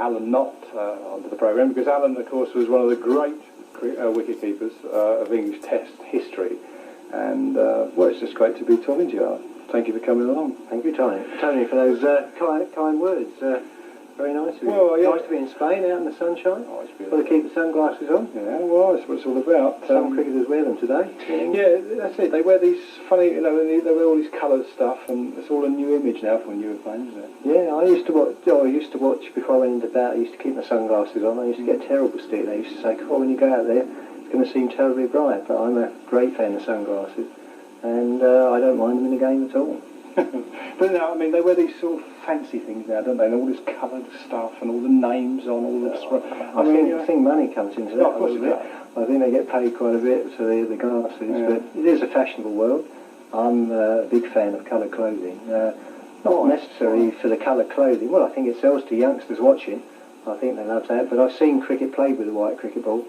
Alan Knott onto the programme, because Alan, of course, was one of the great wicket keepers of English Test history. And, well, it's just great to be talking to you, Alan. Thank you for coming along. Thank you, Tony, for those kind words. Very nice of you. Well, yeah. Nice to be in Spain, out in the sunshine. Oh, it's Got to keep the sunglasses on. Yeah, well, that's what it's all about. Some cricketers wear them today. Yeah, that's it. They wear these funny, you know, they wear all these coloured stuff, and it's all a new image now for when you were playing, isn't it? Yeah, I used to watch before I went into bat. I used to keep my sunglasses on. I used to get a terrible stick. They used to say, "Oh, when you go out there, it's going to seem terribly bright." But I'm a great fan of sunglasses, and I don't mind them in the game at all. But no, I mean, they wear these sort of fancy things now, don't they? And all this coloured stuff and all the names on all the... I think money comes into that. Of course it does. I think they get paid quite a bit for the glasses, but it is a fashionable world. I'm a big fan of coloured clothing. Not necessarily for the coloured clothing. Well, I think it sells to youngsters watching. I think they love that. But I've seen cricket played with a white cricket ball.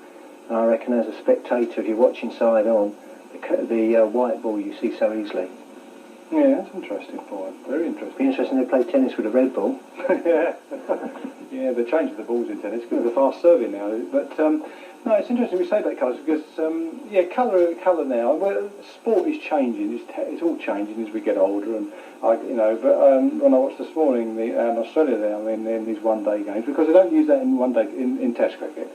And I reckon as a spectator, if you're watching side on, the white ball you see so easily. Yeah, that's interesting point. Very interesting. Be interesting to play tennis with a red ball. Yeah. Yeah, they're changing the balls in tennis because of the fast serving now. But no, it's interesting we say that colours because yeah, colour now. Well, sport is changing. It's all changing as we get older, and But when I watched this morning in Australia, there in these one-day games, because they don't use that in one-day in Test cricket.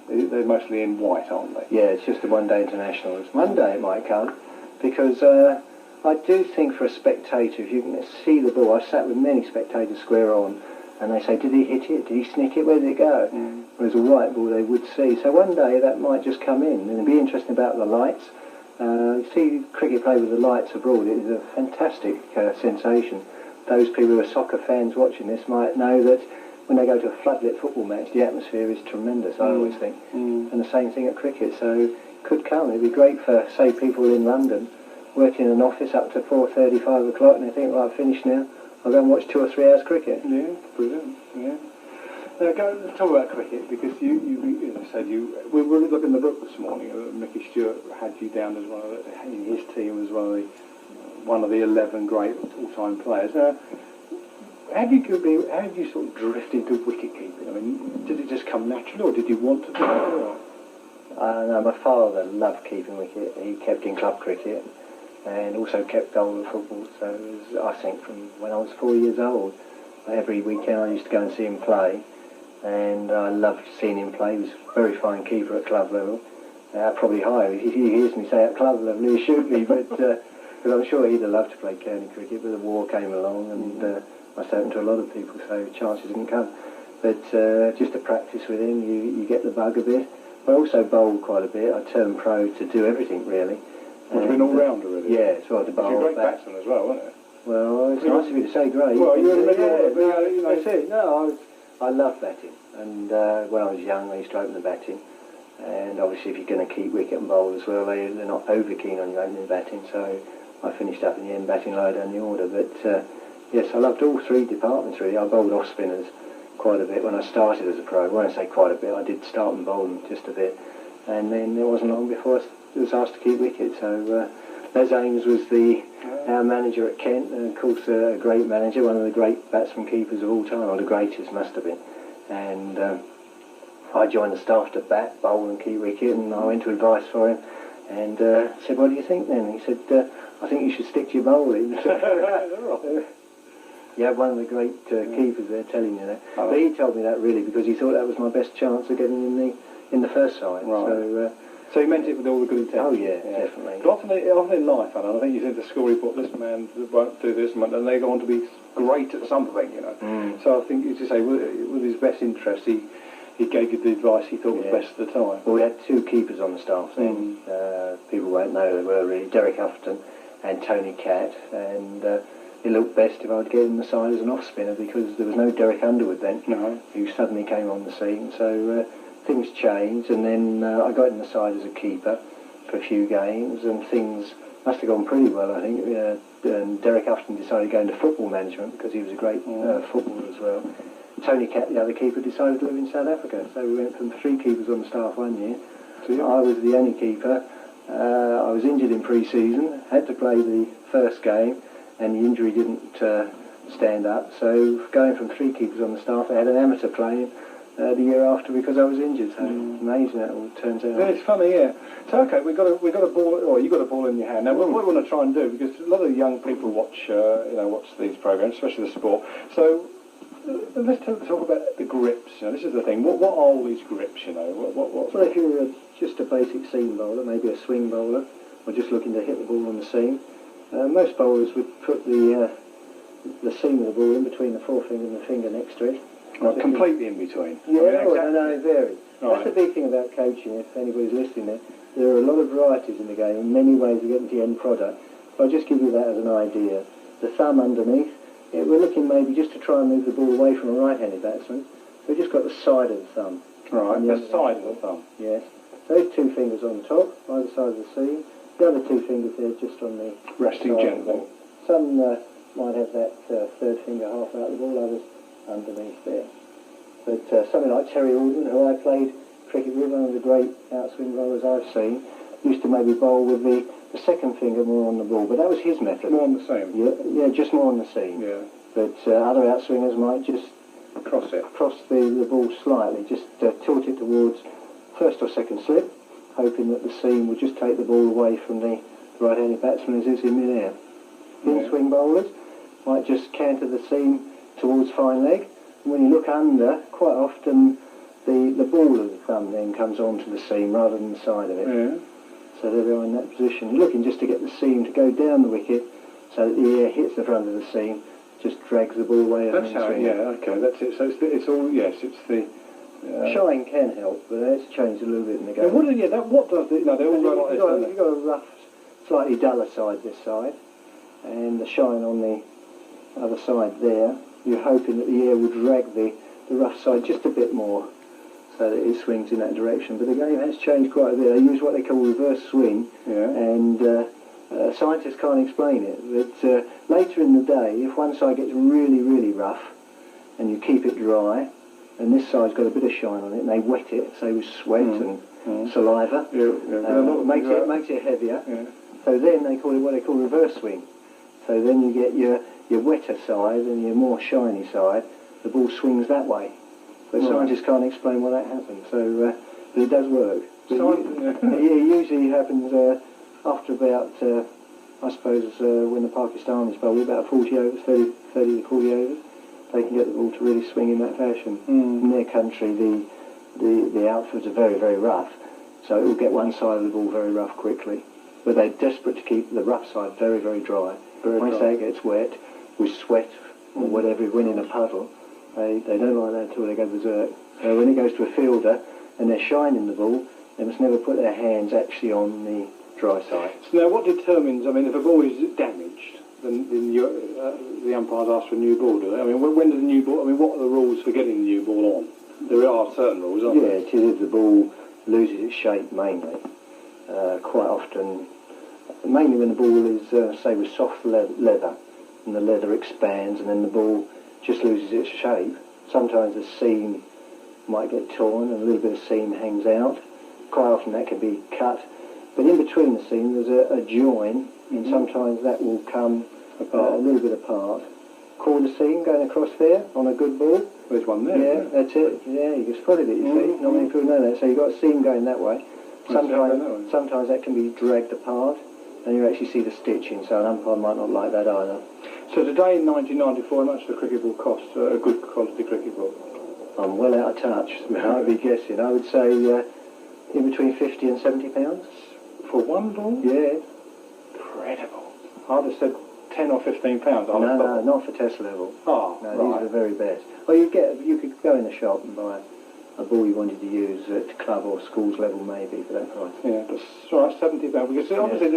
They're mostly in white, aren't they? Yeah, it's just the one-day internationals. One day it might come, because I do think for a spectator, if you can see the ball, I've sat with many spectators square on, and they say, did he hit it? Did he snick it? Where did it go? Whereas a white ball they would see. So one day that might just come in, and it'd be interesting about the lights. See cricket play with the lights abroad, it is a fantastic sensation. Those people who are soccer fans watching this might know that when they go to a floodlit football match, the atmosphere is tremendous, I always think. And the same thing at cricket, so it could come. It'd be great for, say, people in London working in an office up to 4:30, 5 o'clock, and they think, well, I've finished now, I'll go and watch 2 or 3 hours cricket. Yeah, brilliant, yeah. Now, talk about cricket, because you as I said, we were looking at the book this morning. Mickey Stewart had you down as in his team as one of the 11 great all-time players. How did you sort of drift into wicket keeping? I mean, did it just come naturally, or did you want to do it? No, my father loved keeping wicket. He kept in club cricket and also kept goal at football. So it was, I think, from when I was 4 years old, every weekend I used to go and see him play. And I loved seeing him play. He was a very fine keeper at club level, probably higher. If he hears me say at club level, he'll shoot me, but because I'm sure he'd have loved to play county cricket, but the war came along, and that's happened to a lot of people, so chances didn't come. But just to practice with him, you get the bug a bit. I also bowled quite a bit. I turned pro to do everything, really. You've been all-rounder, really? Yeah, so I had to bowl. You're a great batsman as well, weren't you? Well, it's nice of you to say great. Well, you're a middle that's it. No, I love batting, and when I was young I used to open the batting, and obviously if you're going to keep wicket and bowl as well, they're not over keen on you opening batting, so I finished up in the end batting lower down the order. But yes, I loved all 3 departments really. I bowled off spinners quite a bit when I started as a pro. When I say quite a bit, I did start and bowl them just a bit, and then it wasn't long before I was asked to keep wicket. So Les Ames was our manager at Kent, and of course a great manager, one of the great batsman keepers of all time, or the greatest must have been. And I joined the staff to bat, bowl and keep wicket, and I went to advice for him and said, what do you think then? He said, I think you should stick to your bowling. You have one of the great keepers there telling you that. But he told me that really because he thought that was my best chance of getting in the first side. Right. So he meant it with all the good intent. Oh yeah, definitely. But often in life, Alan, I think you said the school report, this man won't do this, and they go on to be great at something, you know. So I think, as you say, with his best interest, he gave you the advice he thought was best at the time. Well, we had 2 keepers on the staff then. People won't know they were really Derek Houghton and Tony Catt, and it looked best if I'd get in the side as an off spinner because there was no Derek Underwood then, who suddenly came on the scene. So things changed, and then I got in the side as a keeper for a few games, and things must have gone pretty well, I think. And Derek Houghton decided to go into football management because he was a great footballer as well. Tony Catt, the other keeper, decided to live in South Africa, so we went from 3 keepers on the staff one year. I was the only keeper. I was injured in pre-season, had to play the first game, and the injury didn't stand up. So going from 3 keepers on the staff, I had an amateur playing the year after because I was injured. So amazing that all turns out. Yeah, it's funny, yeah. So okay, we got a ball, or you got a ball in your hand. Now, what we want to try and do, because a lot of young people watch, watch these programs, especially the sport. So let's talk about the grips. This is the thing. What are all these grips? What? Well, if you're just a basic seam bowler, maybe a swing bowler, or just looking to hit the ball on the seam, most bowlers would put the seam of the ball in between the forefinger and the finger next to it. Completely in between. Yeah, no, it varies. Right. That's the big thing about coaching, if anybody's listening there are a lot of varieties in the game, and many ways of getting to the end product. I'll just give you that as an idea. The thumb underneath, we're looking maybe just to try and move the ball away from a right-handed batsman. We've just got the side of the thumb. Right, the side of the thumb. Yes. Those 2 fingers on top, either side of the seam. The other 2 fingers there just on the... Resting gently. Some might have that 3rd finger half out of the ball, others underneath there. But something like Terry Alden, who I played cricket with, one of the great outswing bowlers I've seen, used to maybe bowl with the 2nd finger more on the ball, but that was his method. More on the seam? Yeah, just more on the seam. Yeah. But other outswingers might just cross the ball slightly, just tilt it towards 1st or 2nd slip, hoping that the seam would just take the ball away from the right-handed batsman as it's in mid-air. In-swing bowlers might just canter the seam towards fine leg. And when you look under, quite often the ball of the thumb then comes onto the seam rather than the side of it. Yeah. So there they are in that position. You're looking just to get the seam to go down the wicket so that the air hits the front of the seam, just drags the ball away. That's how, okay, that's it. So it's all, yes, it's the... Shine can help, but it's changed a little bit in the game. Yeah, what does it... No, they all go like this, You've got a rough, slightly duller side this side, and the shine on the other side there. You're hoping that the air will drag the rough side just a bit more so that it swings in that direction. But the game has changed quite a bit. They use what they call reverse swing, and scientists can't explain it. But later in the day, if one side gets really, really rough and you keep it dry, and this side's got a bit of shine on it, and they wet it, say with sweat and saliva, makes it heavier. Yeah. So then they call it what they call reverse swing. So then you get your wetter side and your more shiny side, the ball swings that way. But scientists can't explain why that happens. So, but it does work. It usually happens after about, I suppose, when the Pakistanis bowl about 40 overs, 30 to 40 overs, they can get the ball to really swing in that fashion. In their country, the outfields are very, very rough, so it will get one side of the ball very rough quickly. But they're desperate to keep the rough side very, very dry. Once that gets wet, with sweat or whatever, when in a puddle, they don't like that until they go berserk. So when it goes to a fielder and they're shining the ball, they must never put their hands actually on the dry side. So now what determines, I mean, if a ball is damaged, then the umpires ask for a new ball, do they? I mean, when does the new ball, I mean, what are the rules for getting the new ball on? There are certain rules, aren't there? Yeah, it is if the ball loses its shape mainly. Quite often, mainly when the ball is, say, with soft leather, and the leather expands and then the ball just loses its shape. Sometimes the seam might get torn and a little bit of seam hangs out. Quite often that can be cut. But in between the seam there's a join, and sometimes that will come a little bit apart. Quarter seam going across there on a good ball. There's one there. Yeah, that's it. Yeah, you can spot it, you see. Not many people know that. So you've got a seam going that way. Sometimes that can be dragged apart, and you actually see the stitching, so an umpire might not like that either. So today in 1994, how much does a cricket ball cost, a good quality cricket ball? I'm well out of touch, I'd be guessing. I would say in between 50 and 70 pounds. For one ball? Yeah. Incredible. I'd have said 10 or 15 pounds. No, not for test level. Oh, no, these are the very best. Well, you could go in the shop and buy a ball you wanted to use at club or schools level maybe for that price. Yeah, that's right, 70 pounds. Because obviously,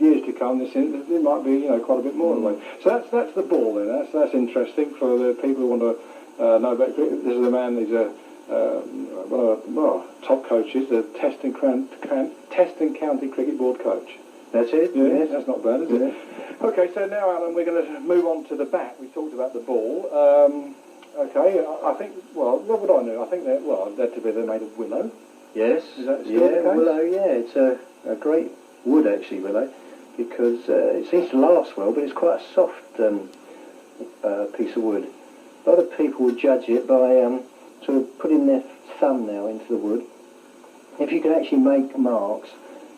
years to come, it might be, quite a bit more away. So that's the ball then. That's interesting for the people who want to know about cricket. This is a man. He's one of the top coaches, the Teston County Cricket Board coach. That's it? Yeah, yes. That's not bad, is it? Okay, so now, Alan, we're going to move on to the bat. We talked about the ball. Okay, I think, well, what would I know? I think they're made of willow. Yes. Is that still the case? Willow, yeah. It's a great wood, actually, willow, because it seems to last well, but it's quite a soft piece of wood. A lot of people would judge it by sort of putting their thumbnail into the wood. If you can actually make marks,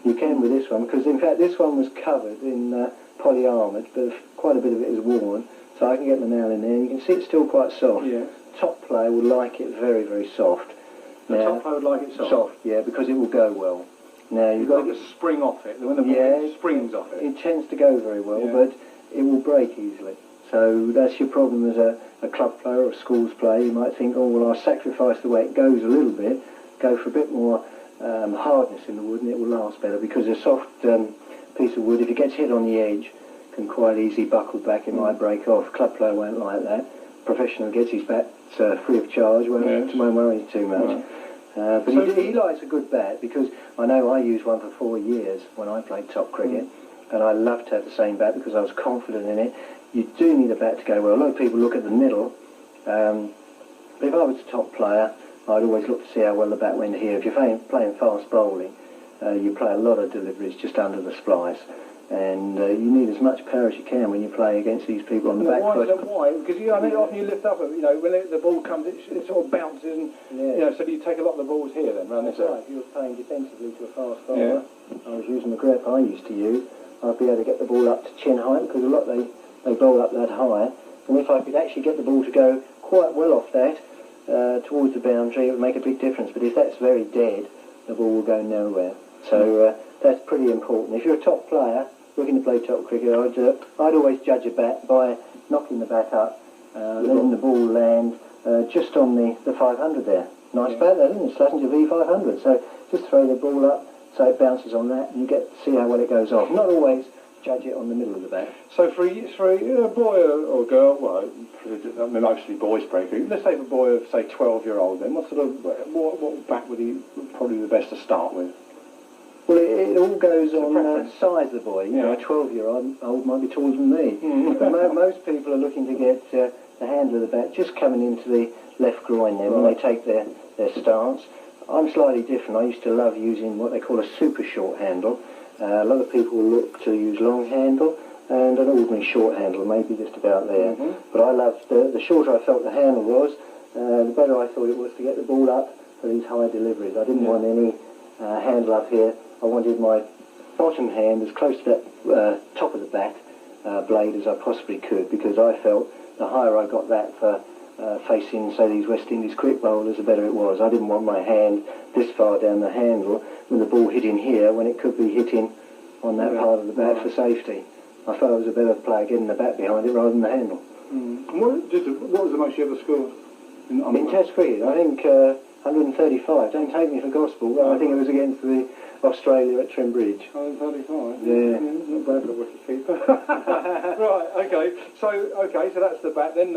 you can with this one, because in fact this one was covered in polyarmoured, but quite a bit of it is worn, so I can get my nail in there, and you can see it's still quite soft. Yeah. Top player will like it very, very soft. The top player would like it soft? Soft, yeah, because it will go well. Now you've got to spring off it, when the ball springs off it. It tends to go very well, but it will break easily. So that's your problem as a club player or a schools player. You might think, oh well, I'll sacrifice the way it goes a little bit, go for a bit more hardness in the wood, and it will last better, because a soft piece of wood, if it gets hit on the edge, can quite easily buckle back. It might break off. Club player won't like that. Professional gets his bat free of charge, won't worry too much. Right. But so he likes a good bat, because I know I used one for 4 years when I played top cricket, and I loved to have the same bat because I was confident in it. You do need a bat to go well. A lot of people look at the middle, but if I was a top player, I'd always look to see how well the bat went here. If you're playing fast bowling, you play a lot of deliveries just under the splice, and you need as much power as you can when you play against these people on the back foot. Why? Because often you lift up, when the ball comes, it sort of bounces, and so you take a lot of the balls here then, round this side. If you were playing defensively to a fast bowler, I was using the grip I used to use, I'd be able to get the ball up to chin height, because a lot they bowl up that high, and if I could actually get the ball to go quite well off that, towards the boundary, it would make a big difference. But if that's very dead, the ball will go nowhere. So that's pretty important. If you're a top player looking to play top cricket, I'd always judge a bat by knocking the bat up, letting the ball land just on the 500 there. Nice bat, that isn't it? Slazenger V500. So just throw the ball up so it bounces on that, and you get to see how well it goes off. Not always judge it on the middle of the bat. So for a boy or girl, well, mostly boys play cricket. Let's say a boy of say 12-year-old. Then what bat would he probably the best to start with? Well, it all goes on size of the boy. You know, a 12-year-old might be taller than me. But most people are looking to get the handle of the bat just coming into the left groin there when they take their stance. I'm slightly different. I used to love using what they call a super short handle. A lot of people look to use long handle and an ordinary short handle, maybe just about there. But I loved, the shorter I felt the handle was, the better I thought it was to get the ball up for these high deliveries. I didn't want any handle up here. I wanted my bottom hand as close to that top of the bat blade as I possibly could, because I felt the higher I got that for facing, say, these West Indies quick bowlers, the better it was. I didn't want my hand this far down the handle with the ball hitting here when it could be hitting on that part of the bat for safety. I felt I was a better player getting the bat behind it rather than the handle. What was the most you ever scored? In Test cricket, I think 135. Don't take me for gospel, but I think it was against the Australia at Trimbridge. 135? Yeah. Not bad for a wicket keeper. Right, okay. So that's the bat. Then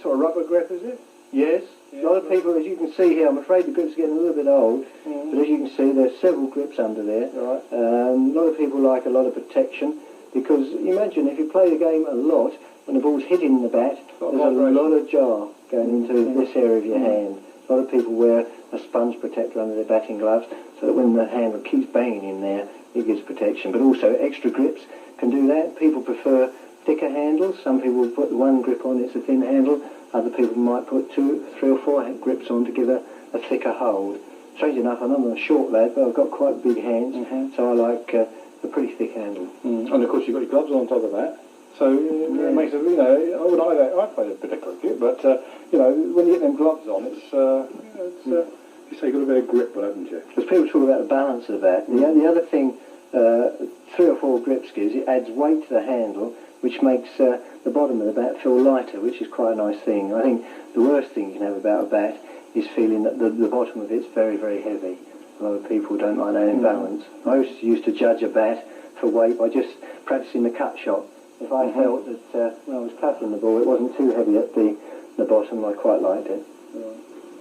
sort of rubber grip, is it? Yes. A lot of people, as you can see here, I'm afraid the grips are getting a little bit old, but as you can see, there's several grips under there. Right. A lot of people like a lot of protection, because imagine if you play the game a lot, when the ball's hitting the bat, there's a lot of jar going into this area of your hand. A lot of people wear a sponge protector under their batting gloves, so that when the handle keeps banging in there, it gives protection. But also extra grips can do that. People prefer thicker handles. Some people will put the one grip on, it's a thin handle. Other people might put 2, 3 or 4 grips on to give a thicker hold. Strange enough, I'm a short lad, but I've got quite big hands, so I like a pretty thick handle. And of course you've got your gloves on top of that. So it makes it, I played a bit of cricket, but when you get them gloves on, you say you've got a bit of grip, haven't you? Because people talk about the balance of the bat. The other thing 3 or 4 grips gives, it adds weight to the handle, which makes the bottom of the bat feel lighter, which is quite a nice thing. I think the worst thing you can have about a bat is feeling that the bottom of it's very, very heavy. A lot of people don't like that imbalance. I used to judge a bat for weight by just practicing the cut shot. If I felt that when I was cuttling the ball it wasn't too heavy at the bottom, I quite liked it.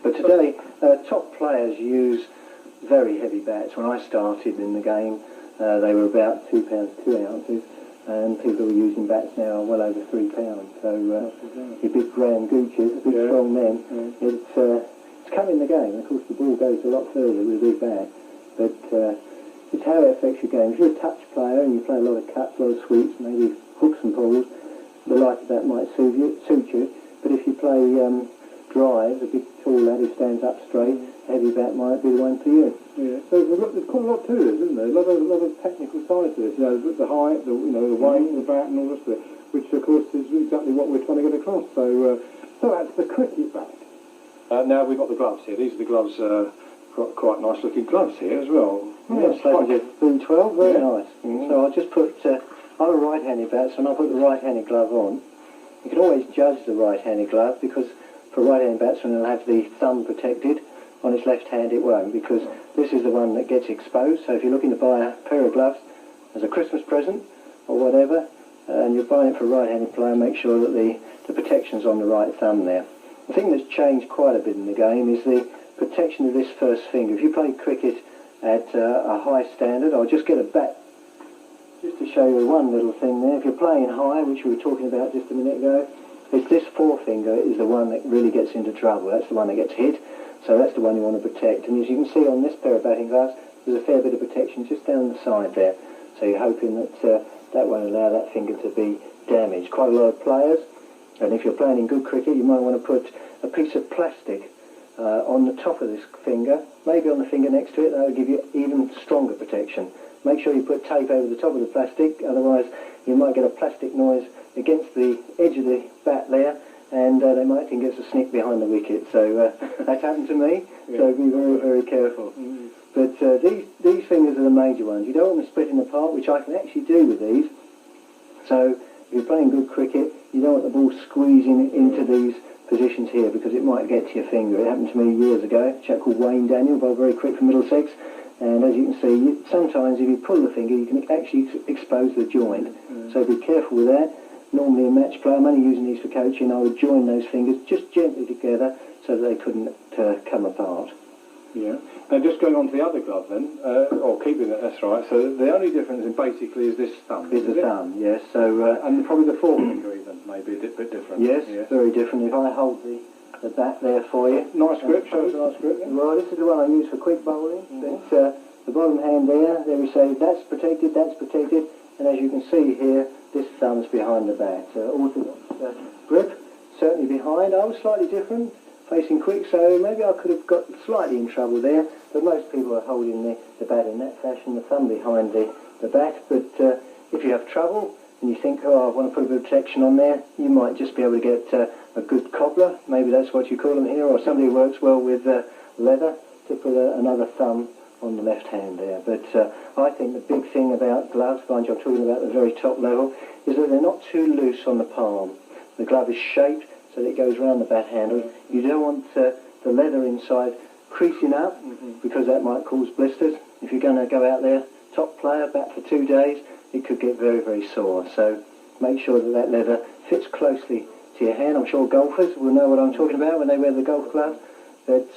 But today, top players use very heavy bats. When I started in the game, they were about 2 pounds 2 ounces, and people are using bats now well over 3 pounds. So your big Graham Gooches, the big strong men, it's come in the game. Of course, the ball goes a lot further with a big bat, but it's how it affects your game. If you're a touch player and you play a lot of cuts, a lot of sweeps, maybe hooks and pulls, the lighter bat might suit you. But if you play drive, the big tall lad who stands up straight, heavy bat might be the one for you. Yeah, so there's quite a lot to this, isn't there? A lot of technical side to this. You know, the height, the weight, the bat, and all the rest of it, which of course is exactly what we're trying to get across. So, so that's the cricket bat. Now we've got the gloves here. These are the gloves. Quite nice looking gloves here as well. Yes, B12, very nice. So I'll just put. I'm a right-handed bat, so when I put the right-handed glove on, you can always judge the right-handed glove because for a right-handed batsman it'll have the thumb protected. On his left hand it won't, because this is the one that gets exposed. So if you're looking to buy a pair of gloves as a Christmas present or whatever, and you're buying it for a right-handed player, make sure that the protection's on the right thumb there. The thing that's changed quite a bit in the game is the protection of this first finger. If you play cricket at a high standard, I'll just get a bat just to show you one little thing there. If you're playing high, which we were talking about just a minute ago, it's this forefinger is the one that really gets into trouble. That's the one that gets hit. So that's the one you want to protect. And as you can see on this pair of batting gloves, there's a fair bit of protection just down the side there. So you're hoping that that won't allow that finger to be damaged. Quite a lot of players, and if you're playing in good cricket, you might want to put a piece of plastic on the top of this finger, maybe on the finger next to it. That will give you even stronger protection. Make sure you put tape over the top of the plastic, otherwise you might get a plastic noise against the edge of the bat there, and they might think it's a snick behind the wicket. So that's happened to me, so be very, very careful. But these fingers are the major ones. You don't want them splitting apart, which I can actually do with these. So if you're playing good cricket, you don't want the ball squeezing into these positions here, because it might get to your finger. It happened to me years ago. A chap called Wayne Daniel, bowled very quick from Middlesex. And as you can see, sometimes if you pull the finger, you can actually expose the joint. So be careful with that. Normally a match player, I'm only using these for coaching, I would join those fingers just gently together so that they couldn't come apart. Yeah. And just going on to the other glove then, or keeping it, that's right. So the only difference in basically is this thumb. Is the thumb, yes. So and probably the forefinger even, maybe a bit different. Yes, very different. If I hold the bat there for you. Nice grip, show us a nice grip. Yeah. Well, this is the one I use for quick bowling. But the bottom hand there we say that's protected, and as you can see here, this thumb's behind the bat. Orthodox grip, certainly behind. I was slightly different, facing quick, so maybe I could have got slightly in trouble there, but most people are holding the bat in that fashion, the thumb behind the bat. But if you have trouble and you think, oh, I want to put a bit of protection on there, you might just be able to get a good cobbler, maybe that's what you call them here, or somebody who works well with leather, to put another thumb on the left hand there. But I think the big thing about gloves, mind you, I'm talking about the very top level, is that they're not too loose on the palm. The glove is shaped so that it goes around the bat handle. You don't want the leather inside creasing up, because that might cause blisters. If you're going to go out there, top player, bat for 2 days, it could get very, very sore. So make sure that that leather fits closely to your hand. I'm sure golfers will know what I'm talking about when they wear the golf glove. But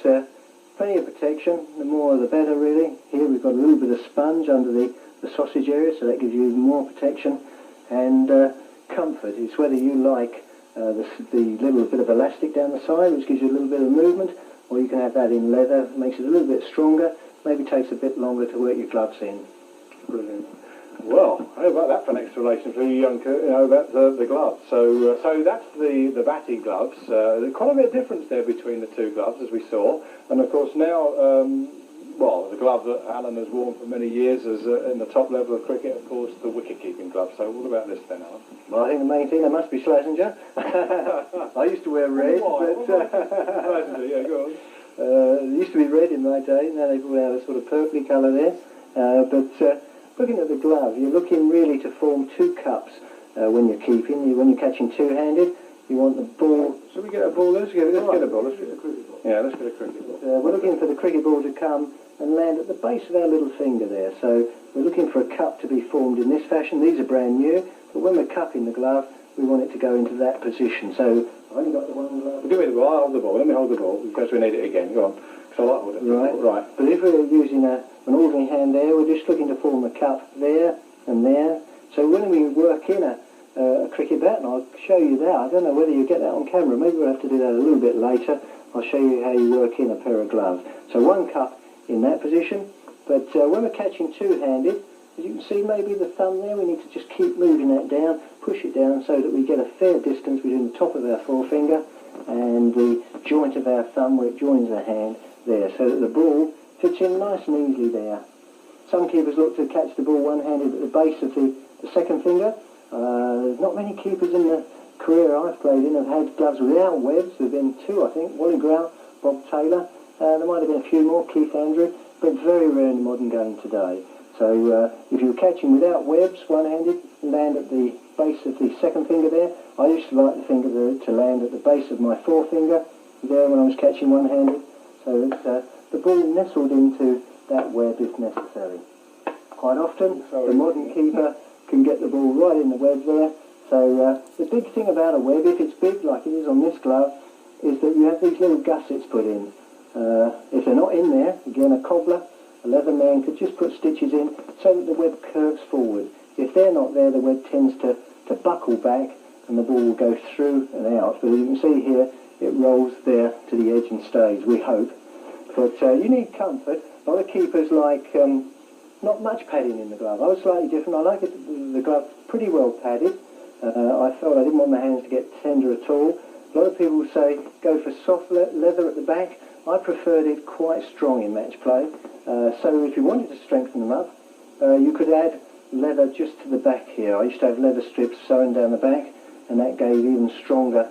plenty of protection, the more the better really. Here we've got a little bit of sponge under the sausage area, so that gives you even more protection. And comfort, it's whether you like the little bit of elastic down the side, which gives you a little bit of movement, or you can have that in leather, makes it a little bit stronger, maybe takes a bit longer to work your gloves in. Brilliant. Well, how about that for an explanation for you young, about the gloves. So so that's the batting gloves. There's quite a bit of difference there between the two gloves, as we saw. And of course now, well, the glove that Alan has worn for many years is in the top level of cricket, of course, the wicket-keeping glove. So what about this then, Alan? Well, I think the main thing, there must be Schlesinger. I used to wear red, but... Schlesinger, yeah, go on. It used to be red in my day, now they've all had a sort of purpley colour there. But looking at the glove, you're looking really to form two cups when you're keeping. When you're catching two-handed, you want the ball... Should we get a ball? Let's get a ball. Let's get a cricket ball. Yeah, let's get a cricket ball. We're looking for the cricket ball to come and land at the base of our little finger there. So we're looking for a cup to be formed in this fashion. These are brand new, but when we're cupping the glove, we want it to go into that position. So I've only got the one glove. Give me the ball. I'll hold the ball. Let me hold the ball, because we need it again. Go on. So I like holding it. Right. But if we're using an ordinary hand there, we're just looking to form a cup there and there. So when we work in a cricket bat, and I'll show you that. I don't know whether you get that on camera. Maybe we'll have to do that a little bit later. I'll show you how you work in a pair of gloves. So one cup in that position, but when we're catching two-handed, As you can see, maybe the thumb there, we need to just keep moving that down, push it down so that we get a fair distance between the top of our forefinger and the joint of our thumb where it joins our hand there, so that the ball fits in nice and easily there. Some keepers look to catch the ball one-handed at the base of the second finger. Not many keepers in the career I've played in have had gloves without webs. There have been two, I think, Wally Grout, Bob Taylor. There might have been a few more, Keith Andrew, but very rare in the modern game today. So if you're catching without webs, one-handed, land at the base of the second finger there. I used to like the finger to land at the base of my forefinger there when I was catching one-handed. So it's, the ball nestled into that web if necessary. Quite often, the modern keeper can get the ball right in the web there. So the big thing about a web, if it's big like it is on this glove, is that you have these little gussets put in. If they're not in there, again a cobbler, a leather man could just put stitches in so that the web curves forward. If they're not there, the web tends to buckle back and the ball will go through and out. But as you can see here, it rolls there to the edge and stays, we hope. But you need comfort. A lot of keepers like not much padding in the glove. I was slightly different. I like the glove pretty well padded. I felt I didn't want my hands to get tender at all. A lot of people say go for soft leather at the back. I preferred it quite strong in match play. So if you wanted to strengthen them up, you could add leather just to the back here. I used to have leather strips sewn down the back, and that gave even stronger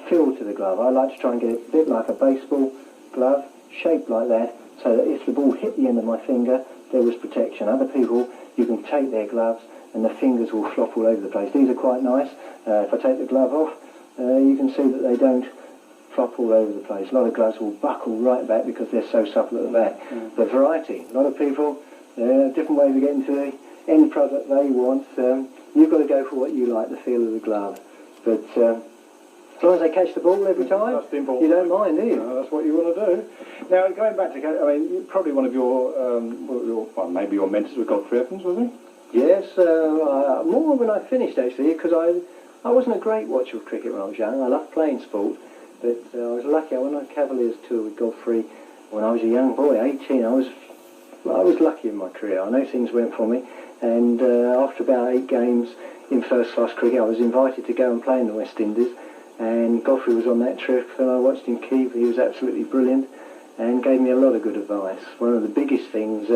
feel to the glove. I like to try and get it a bit like a baseball glove, shaped like that, so that if the ball hit the end of my finger, there was protection. Other people, you can take their gloves and the fingers will flop all over the place. These are quite nice. If I take the glove off, you can see that they don't flop all over the place. A lot of gloves will buckle right back because they're so supple at the back. The variety. A lot of people, different ways of getting to the end product they want. You've got to go for what you like, the feel of the glove. But as long as they catch the ball every time, that's the important you don't mind, do you? No, that's what you want to do. Now, going back to, I mean, probably one of your, well, maybe your mentors was Godfrey Evans, was he? Yes, more when I finished actually, because I wasn't a great watcher of cricket when I was young. I loved playing sport, but I was lucky. I went on a Cavaliers tour with Godfrey when I was a young boy, 18. I was lucky in my career. I know things went for me, and after about 8 games in first-class cricket, I was invited to go and play in the West Indies, and Godfrey was on that trip, and I watched him keep. He was absolutely brilliant and gave me a lot of good advice. One of the biggest things,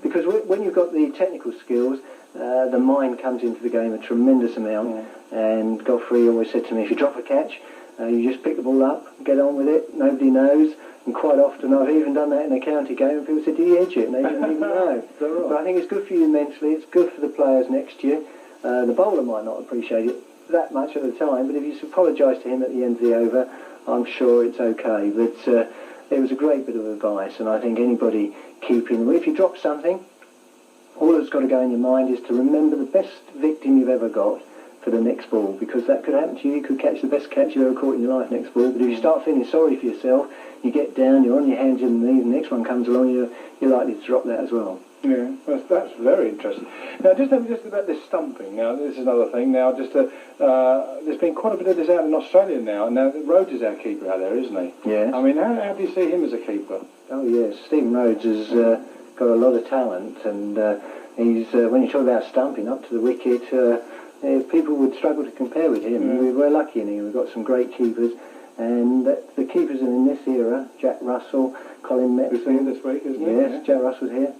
because when you've got the technical skills, the mind comes into the game a tremendous amount, and Godfrey always said to me, if you drop a catch, you just pick the ball up, get on with it, nobody knows. And quite often, I've even done that in a county game, and people said, do you edge it? And they didn't even know. But I think it's good for you mentally, it's good for the players next year. The bowler might not appreciate it that much at the time, but if you apologise to him at the end of the over, I'm sure it's okay. But it was a great bit of advice, and I think anybody keeping, if you drop something, all that's got to go in your mind is to remember the best victim you've ever got for the next ball, because that could happen to you. You could catch the best catch you've ever caught in your life next ball, but if you start feeling sorry for yourself, you get down, you're on your hands and knees, the next one comes along, you're likely to drop that as well. Yeah, that's very interesting. Now, just about this stumping. Now, this is another thing. Now, there's been quite a bit of this out in Australia now. Now, Rhodes is our keeper out there, isn't he? Yeah. I mean, how do you see him as a keeper? Oh, yes. Stephen Rhodes has got a lot of talent, and he's when you talk about stumping up to the wicket, people would struggle to compare with him. Yeah. We're lucky in here. We've got some great keepers, and the keepers in this era, Jack Russell, Colin Metzen. He's here this week, isn't he? Yes, Jack Russell's here.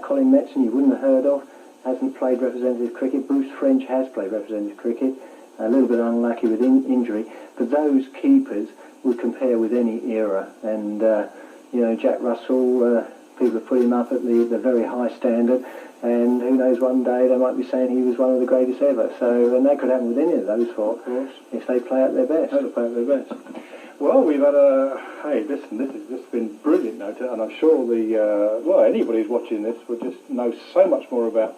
Colin Metzen, you wouldn't have heard of, hasn't played representative cricket. Bruce French has played representative cricket, a little bit unlucky with injury, but those keepers would compare with any era. And Jack Russell, people have put him up at the very high standard, and who knows, one day they might be saying he was one of the greatest ever. So, and that could happen with any of those four, of course, if they play at their best. They play at their best. Well, we've had hey, listen, this has been brilliant, Nota, and I'm sure anybody who's watching this will just know so much more about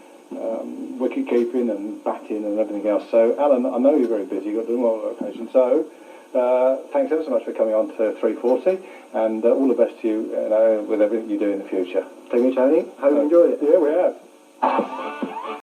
wicket keeping and batting and everything else. So, Alan, I know you're very busy, you've got to do more location. So, thanks ever so much for coming on to 340, and all the best to you, with everything you do in the future. Thank you, Tony. Hope you enjoyed it. Yeah, we have.